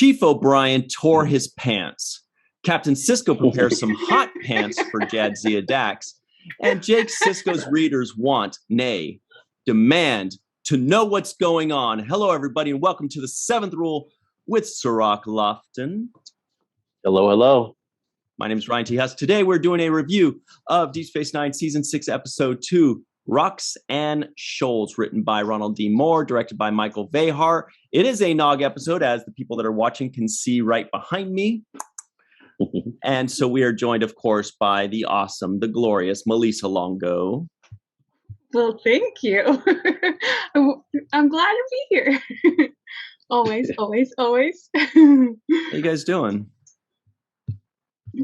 Chief O'Brien tore his pants. Captain Sisko prepares some hot pants for Jadzia Dax. And Jake Sisko's readers want, nay, demand to know what's going on. Hello, everybody, and welcome to the Seventh Rule with Cirroc Lofton. Hello, hello. My name is Ryan T. Husk. Today, we're doing a review of Deep Space Nine Season 6, Episode 2, Rocks and Shoals, written by Ronald D. Moore, directed by Michael Vehar. It is a Nog episode, as the people that are watching can see right behind me. And so we are joined, of course, by the awesome, the glorious Malissa Longo. Well, thank you. I'm glad to be here. Always. How you guys doing?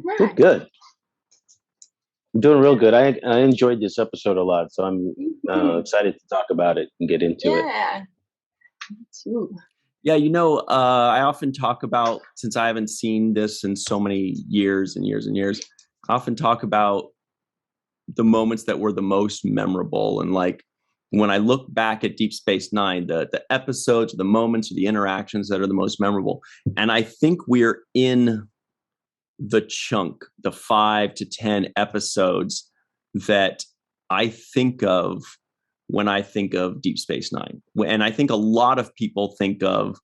Right. Good. I'm doing real good. I enjoyed this episode a lot, so I'm excited to talk about it and get into it. Yeah. Me too. Yeah, I often talk about, since I haven't seen this in so many years and years and years, I often talk about the moments that were the most memorable. And like, when I look back at Deep Space Nine, the episodes, the moments, or the interactions that are the most memorable. And I think we're in the chunk, the 5 to 10 episodes that I think of when I think of Deep Space Nine. And I think a lot of people think of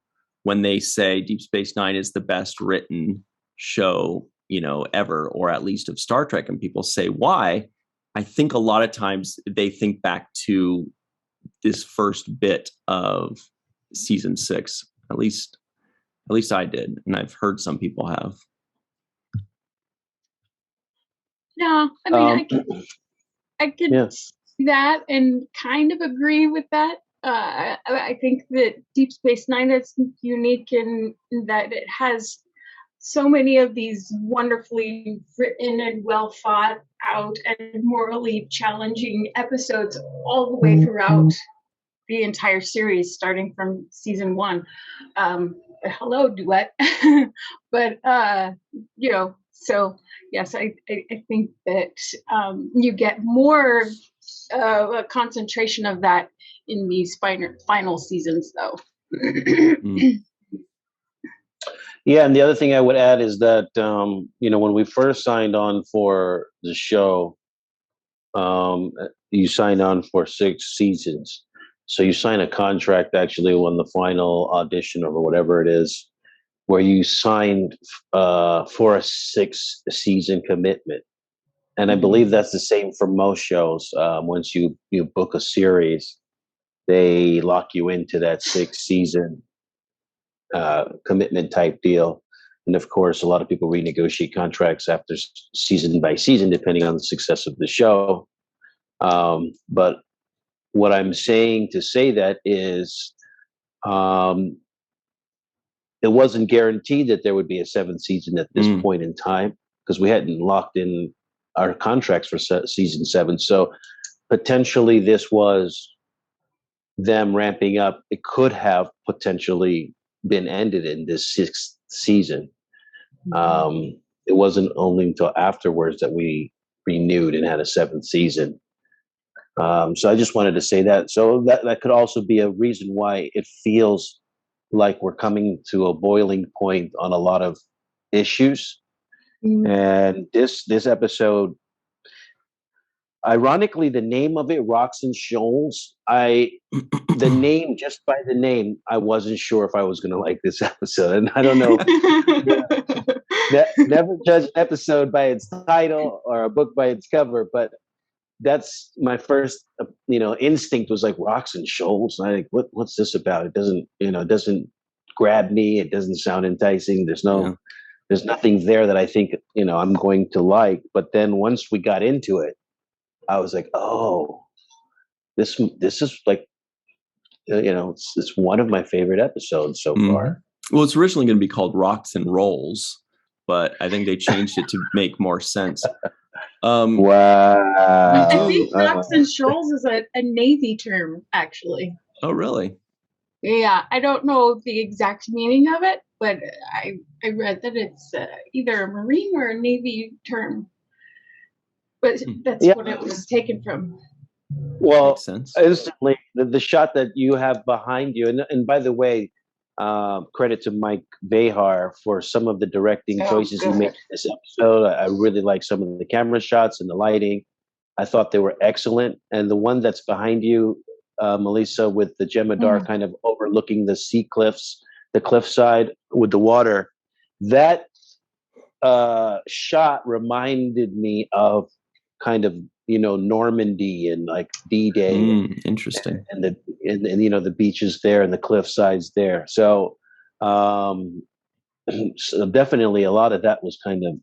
when they say Deep Space Nine is the best written show, ever, or at least of Star Trek. And people say, why? I think a lot of times they think back to this first bit of season 6. At least I did. And I've heard some people have. Yeah, I mean, I could see that and kind of agree with that. I think that Deep Space Nine is unique in that it has so many of these wonderfully written and well thought out and morally challenging episodes all the way throughout the entire series, starting from season 1. Hello, Duet. But so yes, I think that you get more a concentration of that in these final seasons, though. Yeah, and the other thing I would add is that when we first signed on for the show, you signed on for 6 seasons. So you sign a contract actually on the final audition or whatever it is, where you signed for a 6-season commitment. And I believe that's the same for most shows. Once you book a series, they lock you into that 6-season commitment type deal. And of course, a lot of people renegotiate contracts after season by season, depending on the success of the show. But what I'm saying to say that is, it wasn't guaranteed that there would be a 7th season at this point in time, because we hadn't locked in our contracts for season 7. So potentially this was them ramping up. It could have potentially been ended in this 6th season. It wasn't only until afterwards that we renewed and had a 7th season. So I just wanted to say that. So that could also be a reason why it feels like we're coming to a boiling point on a lot of issues. And this episode, ironically, the name of it, Rocks and Shoals, the name, just by the name, I wasn't sure if I was going to like this episode. And I don't know. Never judge an episode by its title or a book by its cover, but that's my first, instinct was like Rocks and Shoals. And I think, what's this about? It doesn't grab me. It doesn't sound enticing. There's nothing there that I think, I'm going to like. But then once we got into it, I was like, oh, this is like, it's one of my favorite episodes so far. Well, it's originally going to be called Rocks and Rolls, but I think they changed it to make more sense. Wow. I think Rocks and Shoals is a Navy term, actually. Oh, really? Yeah, I don't know the exact meaning of it, but I read that it's either a Marine or a Navy term. But that's what it was taken from. Well, instantly, the shot that you have behind you, and by the way, credit to Mike Behar for some of the directing choices he made in this episode. I really like some of the camera shots and the lighting. I thought they were excellent. And the one that's behind you, Melissa, with the Jemadar kind of overlooking the sea cliffs, the cliffside with the water, that shot reminded me of kind of, Normandy and like D-Day. Interesting. And the beaches there and the cliff sides there. So, so definitely a lot of that was kind of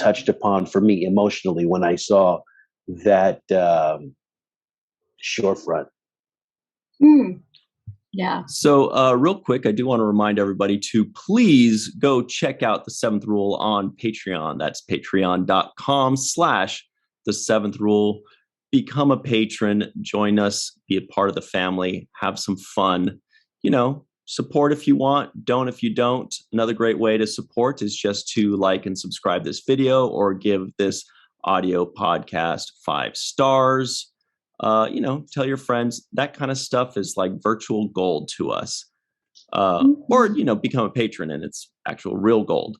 touched upon for me emotionally when I saw that shorefront. Yeah. So real quick, I do want to remind everybody to please go check out The Seventh Rule on Patreon. That's patreon.com/The Seventh Rule. Become a patron, join us, be a part of the family, have some fun. Support if you want, don't if you don't. Another great way to support is just to like and subscribe this video or give this audio podcast 5 stars. Tell your friends. That kind of stuff is like virtual gold to us. Or become a patron and it's actual real gold.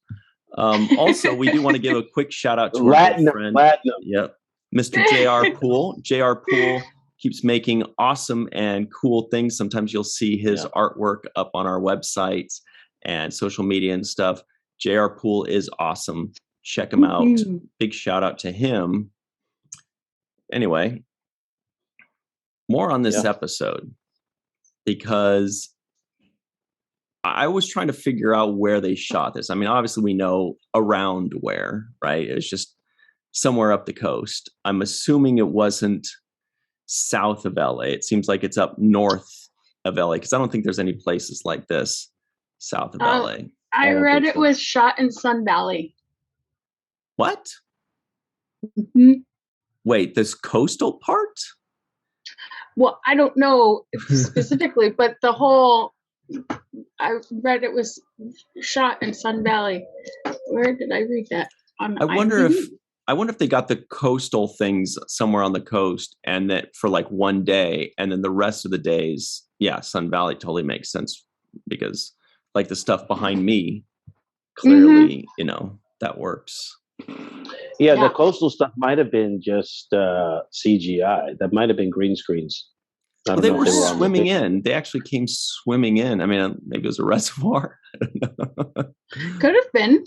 Also, we do want to give a quick shout out to our good friend. Yep. Mr. J.R. Poole. J.R. Poole keeps making awesome and cool things. Sometimes you'll see his artwork up on our websites and social media and stuff. J.R. Poole is awesome. Check him out. Big shout out to him. Anyway, more on this episode, because I was trying to figure out where they shot this. I mean, obviously we know around where, right? It's just somewhere up the coast. I'm assuming it wasn't south of LA. It seems like it's up north of LA, because I don't think there's any places like this south of LA. I read it was shot in Sun Valley. What? Mm-hmm. Wait, this coastal part? Well, I don't know specifically, but I read it was shot in Sun Valley. Where did I read that? I wonder if they got the coastal things somewhere on the coast, and that for like one day, and then the rest of the days, Sun Valley totally makes sense, because like the stuff behind me, clearly, that works. Yeah, the coastal stuff might have been just CGI. That might have been green screens. Well, they were swimming in. They actually came swimming in. I mean, maybe it was a reservoir. I don't know. Could have been.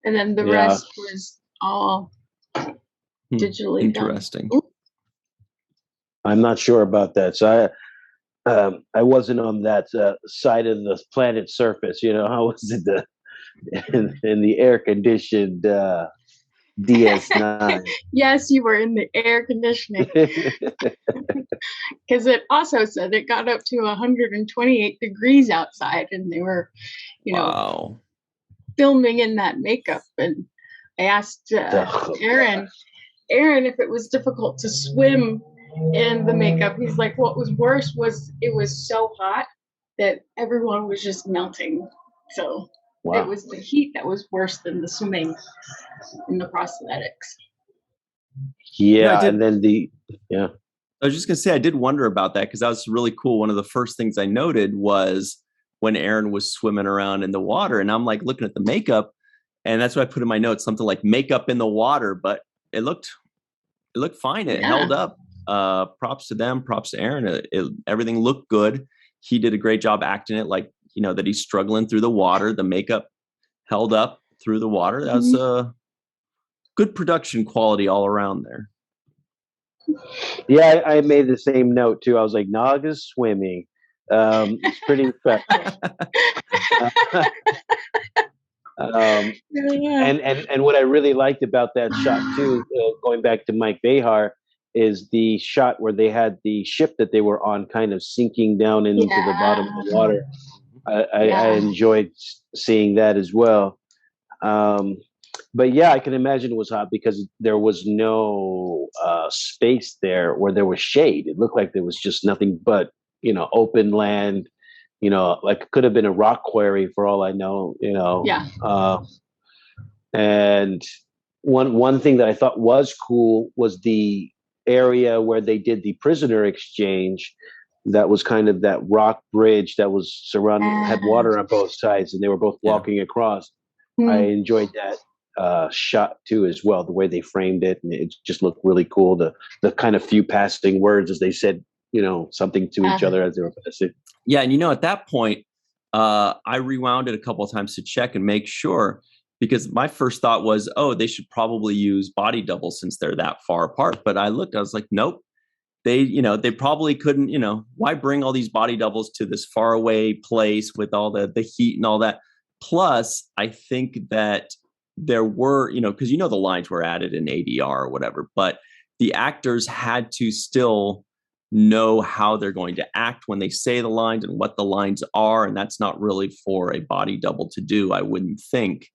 And then the rest was all digitally interesting. Done. I'm not sure about that. So I wasn't on that side of the planet's surface. I was in the air conditioned DS9. Yes, you were in the air conditioning. Because it also said it got up to 128 degrees outside, and they were, wow, filming in that makeup. And I asked Aron if it was difficult to swim in the makeup. He's like, what was worse was it was so hot that everyone was just melting. So it was the heat that was worse than the swimming in the prosthetics. Yeah, and then I was just going to say, I did wonder about that, because that was really cool. One of the first things I noted was when Aron was swimming around in the water, and I'm like looking at the makeup, and that's what I put in my notes, something like makeup in the water, but it looked fine. It held up. Props to them. Props to Aron. Everything looked good. He did a great job acting it like, that he's struggling through the water. The makeup held up through the water. That was good production quality all around there. Yeah, I made the same note too. I was like, Nog is swimming. It's pretty effective. And what I really liked about that shot too, going back to Mike Behar, is the shot where they had the ship that they were on kind of sinking down into the bottom of the water. I enjoyed seeing that as well. But yeah, I can imagine it was hot because there was no space there where there was shade. It looked like there was just nothing but, open land, like it could have been a rock quarry for all I know, Yeah. And one thing that I thought was cool was the area where they did the prisoner exchange. that was kind of that rock bridge that was surrounded, had water on both sides, and they were both walking across. I enjoyed that shot too, as well. The way they framed it, and it just looked really cool. The kind of few passing words as they said, something to each other as they were passing. Yeah, and at that point, I rewound it a couple of times to check and make sure, because my first thought was, oh, they should probably use body doubles since they're that far apart. But I looked, I was like, nope. They probably couldn't, why bring all these body doubles to this far away place with all the heat and all that? Plus, I think that there were, because the lines were added in ADR or whatever, but the actors had to still know how they're going to act when they say the lines and what the lines are. And that's not really for a body double to do, I wouldn't think.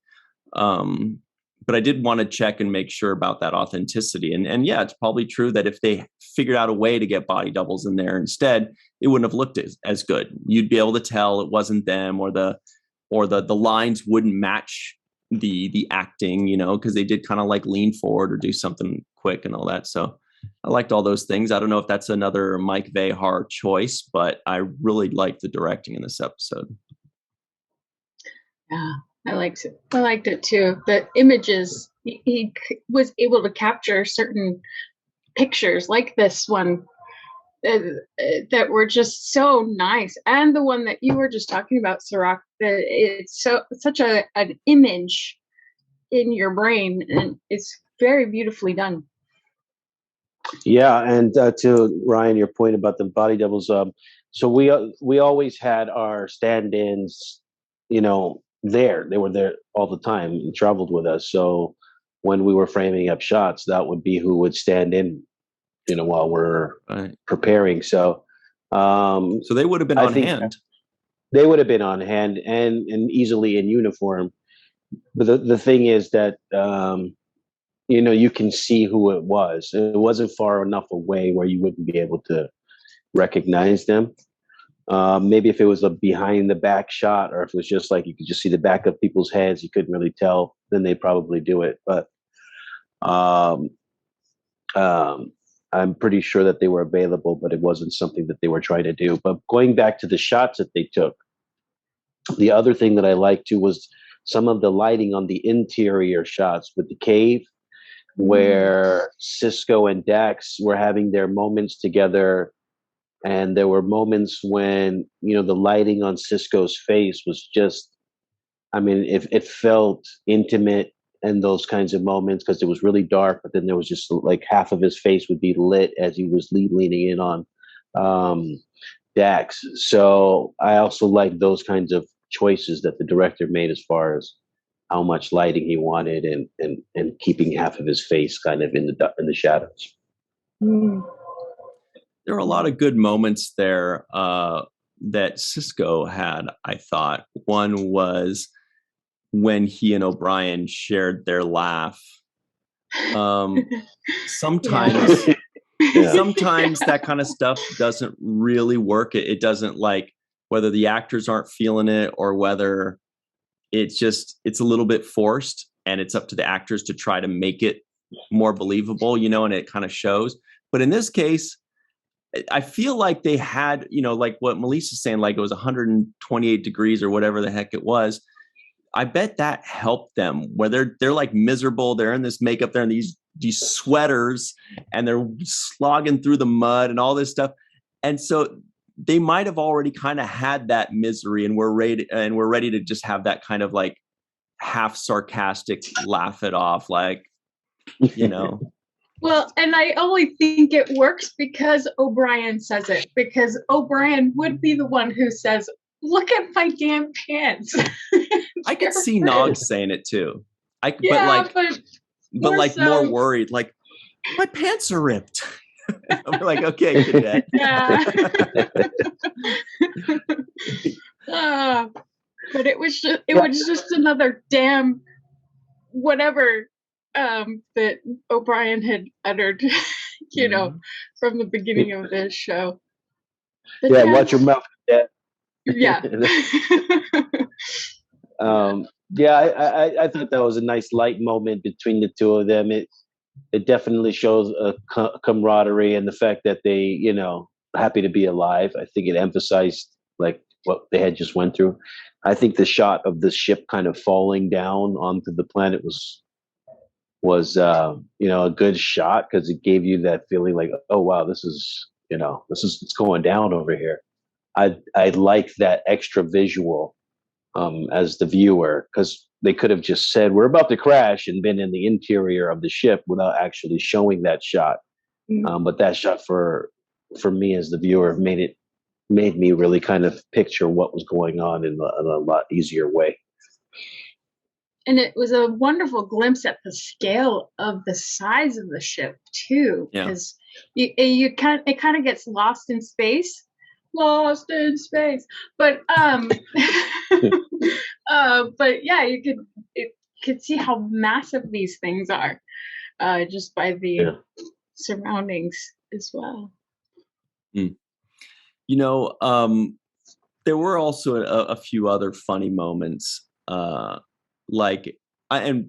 But I did want to check and make sure about that authenticity. And yeah, it's probably true that if they figured out a way to get body doubles in there instead, it wouldn't have looked as good. You'd be able to tell it wasn't them, or the lines wouldn't match the acting, because they did kind of like lean forward or do something quick and all that. So I liked all those things. I don't know if that's another Mike Vehar choice, but I really liked the directing in this episode. Yeah. I liked it too. The images, he was able to capture certain pictures like this one that were just so nice. And the one that you were just talking about, Cirroc, that it's such an image in your brain, and it's very beautifully done. Yeah, and to Ryan, your point about the body doubles, so we always had our stand-ins, there. They were there all the time and traveled with us. So when we were framing up shots, that would be who would stand in, while we're preparing. So they would have been on hand. They would have been on hand and easily in uniform. But the thing is that, you can see who it was. It wasn't far enough away where you wouldn't be able to recognize them. Maybe if it was a behind the back shot, or if it was just like you could just see the back of people's heads, you couldn't really tell, then they'd probably do it. But I'm pretty sure that they were available, but it wasn't something that they were trying to do. But going back to the shots that they took, the other thing that I liked too was some of the lighting on the interior shots with the cave, where Sisko and Dax were having their moments together. And there were moments when, the lighting on Sisko's face was just, it felt intimate in those kinds of moments, because it was really dark, but then there was just like half of his face would be lit as he was leaning in on Dax. So I also like those kinds of choices that the director made as far as how much lighting he wanted and keeping half of his face kind of in the shadows. There were a lot of good moments there that Sisko had, I thought. One was when he and O'Brien shared their laugh. Sometimes that kind of stuff doesn't really work. It doesn't, like, whether the actors aren't feeling it or whether it's a little bit forced, and it's up to the actors to try to make it more believable, and it kind of shows. But in this case, I feel like they had, like what Melissa's saying, like it was 128 degrees or whatever the heck it was. I bet that helped them, where they're like miserable. They're in this makeup, they're in these sweaters, and they're slogging through the mud and all this stuff. And so they might have already kind of had that misery, and we're ready to just have that kind of like half sarcastic laugh it off, like, Well, and I only think it works because O'Brien says it, because O'Brien would be the one who says, "Look at my damn pants." I could see Nog saying it too. But more worried, like, my pants are ripped. I'm like, okay, cadet. Yeah. But it was just another damn whatever that O'Brien had uttered, from the beginning of this show. But watch your mouth. Yeah. I thought that was a nice light moment between the two of them. It definitely shows a camaraderie, and the fact that they, happy to be alive. I think it emphasized like what they had just went through. I think the shot of the ship kind of falling down onto the planet was a good shot, because it gave you that feeling like, oh wow, this is it's going down over here. I like that extra visual as the viewer, because they could have just said we're about to crash and been in the interior of the ship without actually showing that shot. But that shot for me as the viewer made me really kind of picture what was going on in a lot easier way. And it was a wonderful glimpse at the scale of the size of the ship too, because it kind of gets lost in space. But but yeah, you could see how massive these things are just by the surroundings as well. There were also a few other funny moments. And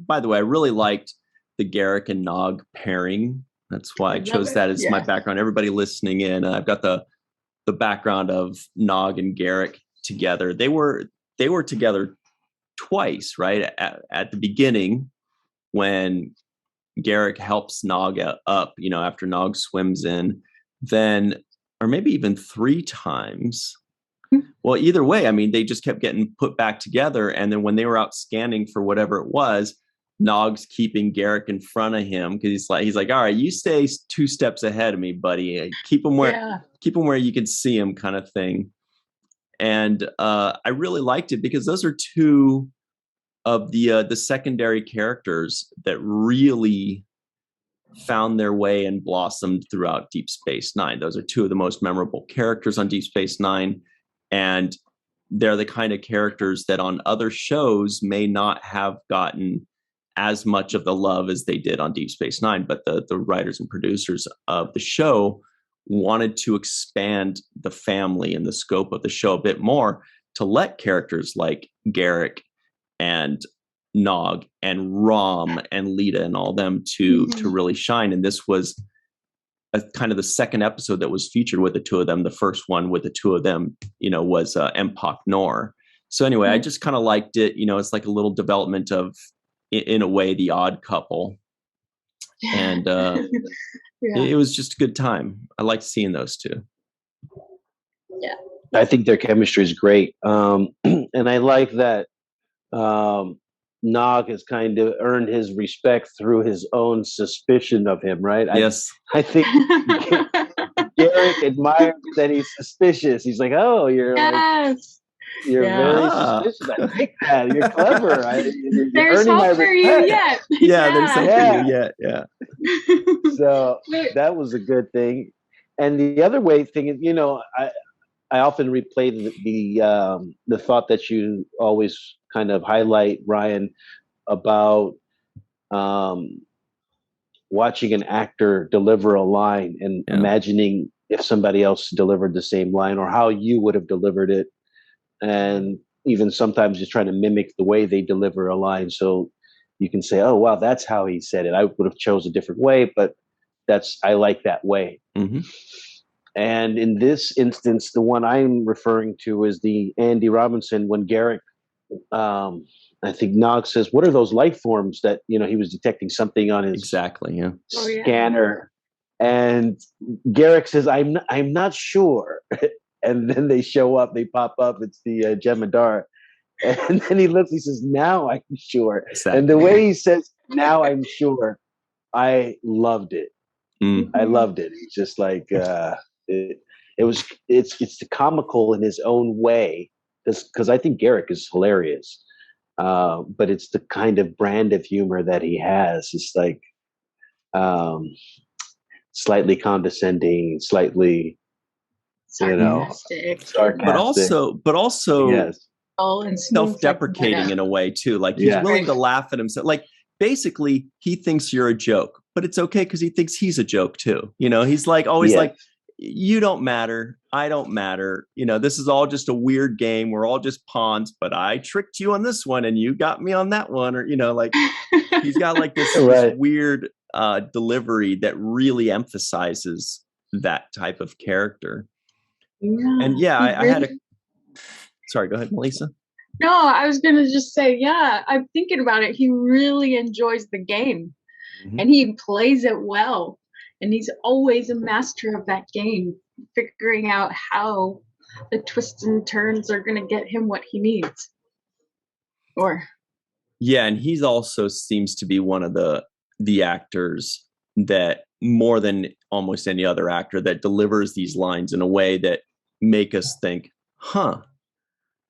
by the way, I really liked the Garak and Nog pairing. That's why I chose that as my background. Everybody listening in, I've got the background of Nog and Garak together. They were together twice, right? At the beginning, when Garak helps Nog up, after Nog swims in, then, or maybe even 3 times. Well, either way, I mean, they just kept getting put back together. And then when they were out scanning for whatever it was, Nog's keeping Garak in front of him, because he's like, all right, you stay 2 steps ahead of me, buddy. Keep him where you can see him, kind of thing. And I really liked it, because those are 2 of the secondary characters that really found their way and blossomed throughout Deep Space Nine. Those are 2 of the most memorable characters on Deep Space Nine. And they're the kind of characters that on other shows may not have gotten as much of the love as they did on Deep Space Nine. But the writers and producers of the show wanted to expand the family and the scope of the show a bit more, to let characters like Garak and Nog and Rom and Lita and all them to really shine. And this was kind of the second episode that was featured with the 2 of them. The first one with the 2 of them, was Empok Nor. So anyway, I just kind of liked it. It's like a little development of, in a way, the Odd Couple. And it was just a good time. I liked seeing those 2. Yeah. I think their chemistry is great. And I like that Nog has kind of earned his respect through his own suspicion of him, right? Yes. I think Garak admires that he's suspicious. He's like, oh, you're very suspicious. I like that. You're clever. There's hope for you yet. There's hope for you yet. Yeah. So that was a good thing. And the other thing is, I often replay the thought that you always kind of highlight, Ryan, about watching an actor deliver a line and imagining if somebody else delivered the same line, or how you would have delivered it. And even sometimes just trying to mimic the way they deliver a line. So you can say, oh, wow, that's how he said it. I would have chose a different way, but I like that way. Mm-hmm. And in this instance, the one I'm referring to is the Andy Robinson, when Garak, I think Nog says, what are those life forms that, he was detecting something on his scanner. And Garak says, I'm not sure. And then they show up, they pop up. It's the Jemadar. And then he looks, he says, now I'm sure. Exactly. And the way he says, now I'm sure, I loved it. Mm-hmm. I loved it. It's just like, it's the comical in his own way, because I think Garak is hilarious. But it's the kind of brand of humor that he has. It's like slightly condescending, slightly sarcastic, but also yes, self-deprecating in a way too. Like he's willing to laugh at himself. Like basically, he thinks you're a joke, but it's okay because he thinks he's a joke too. He's like always like, you don't matter, I don't matter. This is all just a weird game. We're all just pawns, but I tricked you on this one and you got me on that one. Or like he's got like this, this weird delivery that really emphasizes that type of character. And yeah, I had a. Sorry, go ahead, Melissa. No, I was going to just say, yeah, I'm thinking about it. He really enjoys the game, and he plays it well. And he's always a master of that game, figuring out how the twists and turns are going to get him what he needs. Yeah, and he's also seems to be one of the actors that, more than almost any other actor, that delivers these lines in a way that make us think, huh,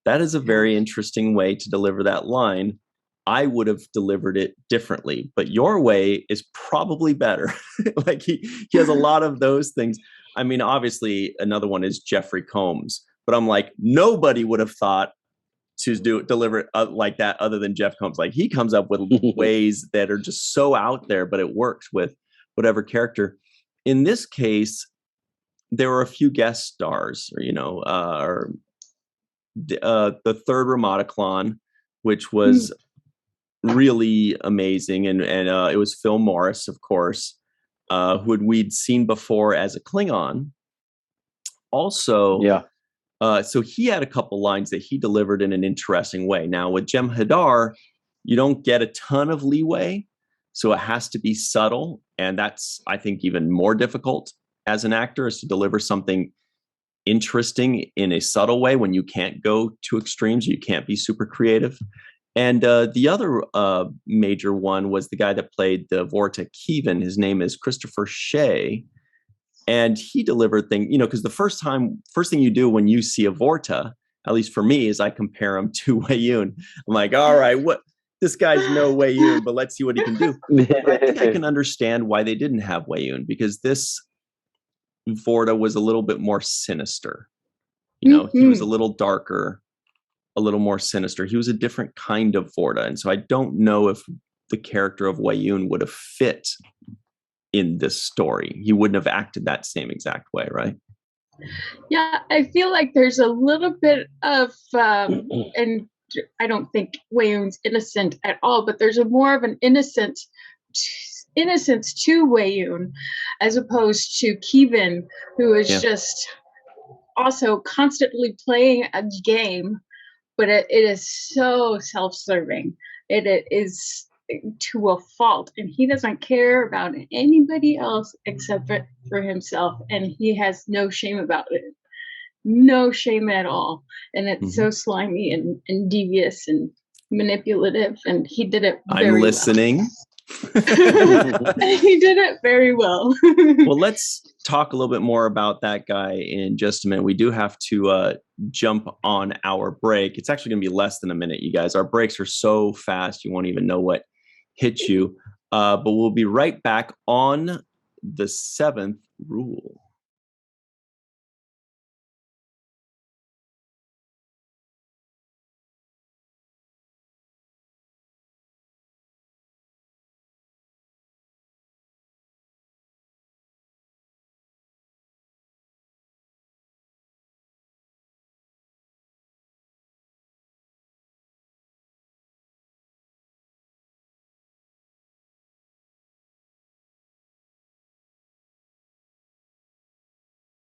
that is a very interesting way to deliver that line. I would have delivered it differently, but your way is probably better. Like he has a lot of those things. I mean, obviously another one is Jeffrey Combs, but I'm like, nobody would have thought to deliver it like that other than Jeff Combs. Like he comes up with ways that are just so out there, but it works with whatever character. In this case, there were a few guest stars, or the third Ramataclon, which was really amazing, and it was Phil Morris, of course, who we'd seen before as a Klingon. Also, so he had a couple lines that he delivered in an interesting way. Now with Jem'Hadar, you don't get a ton of leeway, so it has to be subtle, and that's, I think, even more difficult as an actor, is to deliver something interesting in a subtle way when you can't go to extremes, you can't be super creative. And the other major one was the guy that played the Vorta Kevin. His name is Christopher Shea. And he delivered things, because the first thing you do when you see a Vorta, at least for me, is I compare him to Weyoun. I'm like, all right, this guy's no Weyoun, but let's see what he can do. But I think I can understand why they didn't have Weyoun, because this Vorta was a little bit more sinister. He was a little darker, a little more sinister. He was a different kind of Vorta. And so I don't know if the character of Weyoun would have fit in this story. He wouldn't have acted that same exact way, right? Yeah, I feel like there's a little bit of, and I don't think Weyoun's innocent at all, but there's more of an innocence to Weyoun, as opposed to Kevin, who is just also constantly playing a game, but it is so self-serving. It is to a fault, and he doesn't care about anybody else except for himself, and he has no shame about it. No shame at all. And it's so slimy and devious and manipulative, and he did it very I'm listening. Well. He did it very well. Well, let's talk a little bit more about that guy in just a minute. We do have to jump on our break. It's actually going to be less than a minute, you guys. Our breaks are so fast, you won't even know what hit you. But we'll be right back on the 7th rule.